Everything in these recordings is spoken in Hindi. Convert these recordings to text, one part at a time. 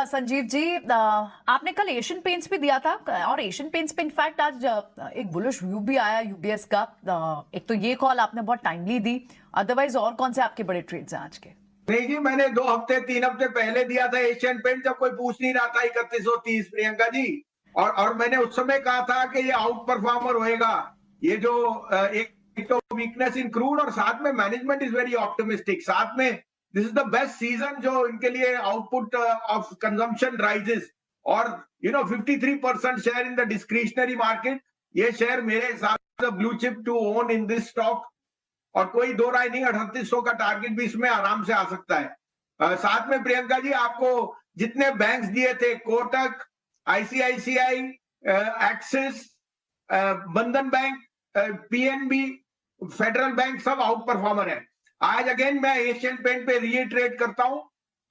संजीव जी, आपने कल एशियन पेंट्स भी दिया था और एशियन पेंट्स पे इनफैक्ट आज एक बुलिश व्यू भी आया यूबीएस का। एक तो ये कॉल आपने बहुत टाइमली दी, अदरवाइज और कौन से आपके बड़े ट्रेड्स हैं आज के? नहीं जी, मैंने 2 हफ्ते 3 हफ्ते पहले दिया था एशियन पेंट, जब कोई पूछ नहीं रहा था 3130, प्रियंका जी। और मैंने उस समय कहा था कि ये आउट परफॉर्मर होएगा। ये जो एक तो वीकनेस इन क्रूड और साथ में मैनेजमेंट इज वेरी ऑप्टिमिस्टिक, साथ में this is the best season जो इनके लिए आउटपुट ऑफ कंजम्पशन राइजेस। और 53% share in the discretionary market. ये शेयर मेरे हिसाब से blue chip to own in this stock, और कोई दो राय नहीं, 3800 का टारगेट भी इसमें आराम से आ सकता है। साथ में प्रियंका जी, आपको जितने बैंक्स दिए थे, कोटक, आईसीआईसीआई, एक्सिस, बंधन बैंक, पीएनबी, फेडरल बैंक, सब आउट परफॉर्मर है। आज अगेन मैं एशियन पेंट पे रीट्रेड करता हूं।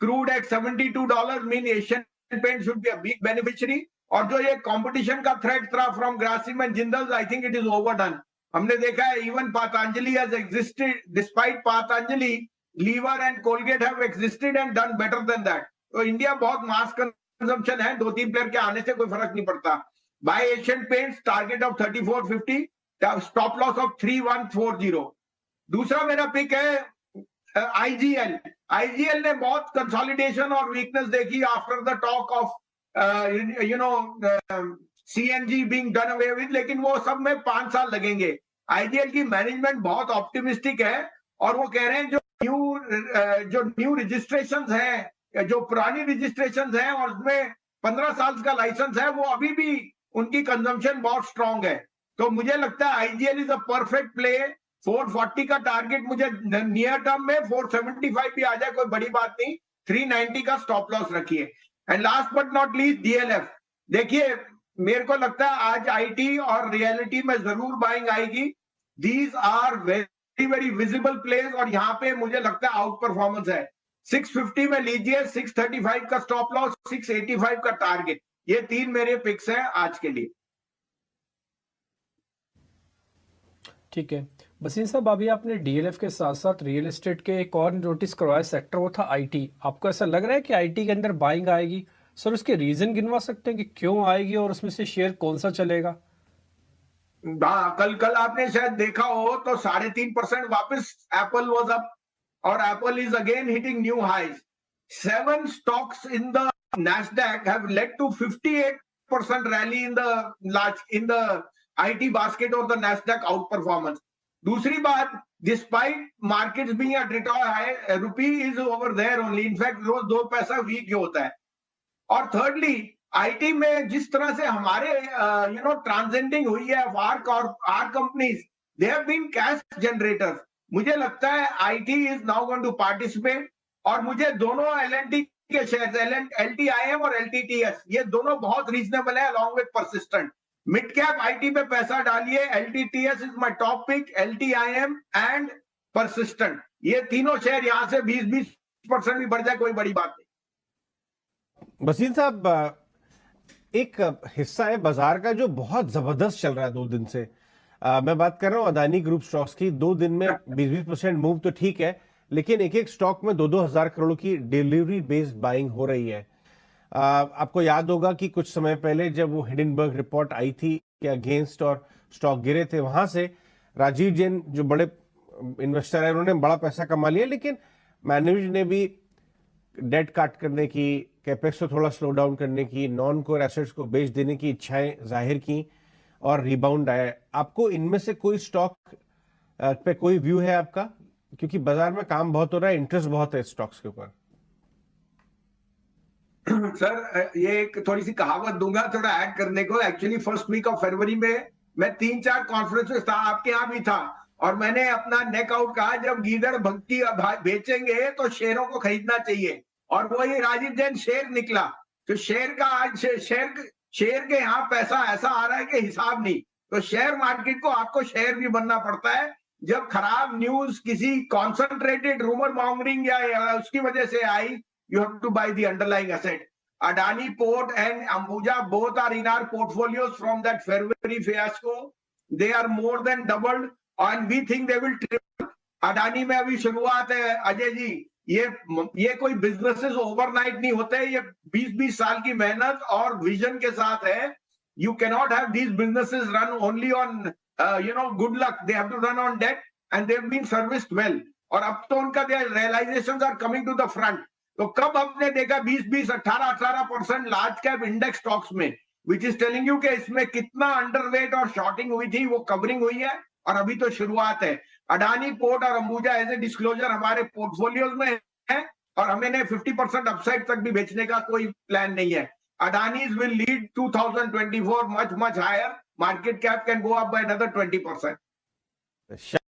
Crude at $72 mean Asian paint should be a big beneficiary. और जो ये कंपटीशन का थ्रेट था from Grasim and Jindal, I think it is overdone. हमने देखा है even Patanjali has existed, despite Patanjali, Lever and Colgate have existed and done better than that. तो इंडिया बहुत मास कंजम्पशन है, 2-3 प्लेयर के आने से कोई फर्क नहीं पड़ता। By Asian paints, target of 3450, stop loss of 3140। दूसरा मेरा पिक है आईजीएल। आईजीएल ने बहुत कंसोलिडेशन और वीकनेस देखी after the talk of CNG being done away with, लेकिन वो सब में 5 साल लगेंगे। आईजीएल की मैनेजमेंट बहुत ऑप्टिमिस्टिक है और वो कह रहे हैं जो न्यू रजिस्ट्रेशंस हैं, जो पुरानी रजिस्ट्रेशंस हैं और उसमें 15 साल का लाइसेंस है, वो अभी भी उनकी कंजम्पशन बहुत स्ट्रांग है। तो मुझे लगता है IGL is a perfect play. 440 का टारगेट मुझे नियर टर्म में, 475 भी आ जाए कोई बड़ी बात नहीं, 390 का स्टॉप लॉस रखिए। And last but not least DLF. देखिए, मेरे को लगता है आज आईटी और रियलिटी में जरूर बाइंग आएगी। These are very very visible place और यहाँ पे मुझे लगता है आउट परफॉर्मेंस है। 650 में लीजिए, 635 का स्टॉप लॉस, 685 का टारगेट। ये 3 मेरे पिक्स हैं आज के लिए। ठीक है बसीन साहब, अभी आपने डीएलएफ के साथ साथ रियल एस्टेट के एक और नोटिस करवाया सेक्टर, वो था आईटी। आपको ऐसा लग रहा है कि आईटी के अंदर बाइंग आएगी? सर उसके रीजन गिनवा सकते हैं कि क्यों आएगी और उसमें से शेयर कौन सा चलेगा? कल आपने शायद देखा हो तो 3.5% वापस एप्पल वाज अप और Apple is again hitting new highs. 7 stocks in the Nasdaq have led to 58% rally in the IT basket or the Nasdaq outperformance. दूसरी बात, despite markets being at record high, rupee is over there only. In fact, रोज 2 पैसा वीक होता है। और थर्डली, आईटी में जिस तरह से हमारे ट्रांसेंडिंग हुई है are companies, they have been cash generators. मुझे लगता है IT is now going to participate. और मुझे दोनों एलएनटी के शेयर्स, एलटीआईएम और एलटीटीएस, ये दोनों बहुत रीजनेबल है along with Persistent. Mid cap IT पे पैसा डालिए। LTTS is my top pick, LTIM and Persistent. ये तीनों शेयर यहां से 20% भी बढ़ जाए कोई बड़ी बात नहीं। बसीन साहब, एक हिस्सा है बाजार का जो बहुत जबरदस्त चल रहा है 2 दिन से। मैं बात कर रहा हूं अदानी ग्रुप स्टॉक्स की। 2 दिन में 20% मूव तो ठीक है, लेकिन एक एक स्टॉक में 2-2 हजार करोड़ की डिलीवरी बेस्ड बाइंग हो रही है। आपको याद होगा कि कुछ समय पहले जब वो हिडनबर्ग रिपोर्ट आई थी कि अगेंस्ट और स्टॉक गिरे थे, वहां से राजीव जैन जो बड़े इन्वेस्टर है उन्होंने बड़ा पैसा कमा लिया, लेकिन मैनेजर ने भी डेट काट करने की, कैपेक्स को थोड़ा स्लो डाउन करने की, नॉन कोर एसेट्स को बेच देने की इच्छाएं जाहिर की और रिबाउंड आया। आपको इनमें से कोई स्टॉक पे कोई व्यू है आपका? क्योंकि बाजार में काम बहुत हो रहा है, इंटरेस्ट बहुत है स्टॉक्स के ऊपर। सर, ये एक थोड़ी सी कहावत दूंगा थोड़ा ऐड करने को। Actually first week of February में मैं 3-4 कॉन्फ्रेंस था, आपके यहाँ भी था, और मैंने अपना नेक आउट कहा, जब गीदड़ भक्ति बेचेंगे तो शेयरों को खरीदना चाहिए। और वो ये राजीव जैन शेयर निकला। तो शेयर का आज शेयर के यहाँ पैसा ऐसा आ रहा है कि हिसाब नहीं। तो शेयर मार्केट को आपको शेयर भी बनना पड़ता है। जब खराब न्यूज किसी कॉन्सेंट्रेटेड रूमर मॉन्गरिंग या उसकी वजह से आई, you have to buy the underlying asset. Adani Port and Ambuja both are in our portfolios from that February fiasco. They are more than doubled and we think they will triple. Adani में अभी शुरुआत है अजय जी, ये कोई बिजनेसेस ओवरनाइट नहीं होते, ये 20-20 साल की मेहनत और विजन के साथ है. You cannot have these businesses run only on good luck. They have to run on debt, and they have been serviced well. और अब तो उनका realizations are coming to the front. तो कब हमने देखा 20-20, 18% लार्ज कैप इंडेक्स स्टॉक्स में, विच इज टेलिंग यू कि इसमें कितना अंडरवेट और शॉर्टिंग हुई थी, वो कवरिंग हुई है. और अभी तो शुरुआत है. अडानी पोर्ट और अंबुजा एज ए डिस्क्लोजर हमारे पोर्टफोलियोज में है, और हमें 50% अपसाइड तक भी बेचने का कोई प्लान नहीं है. Adani's will lead 2024 much higher. Market cap can go up by another 20%.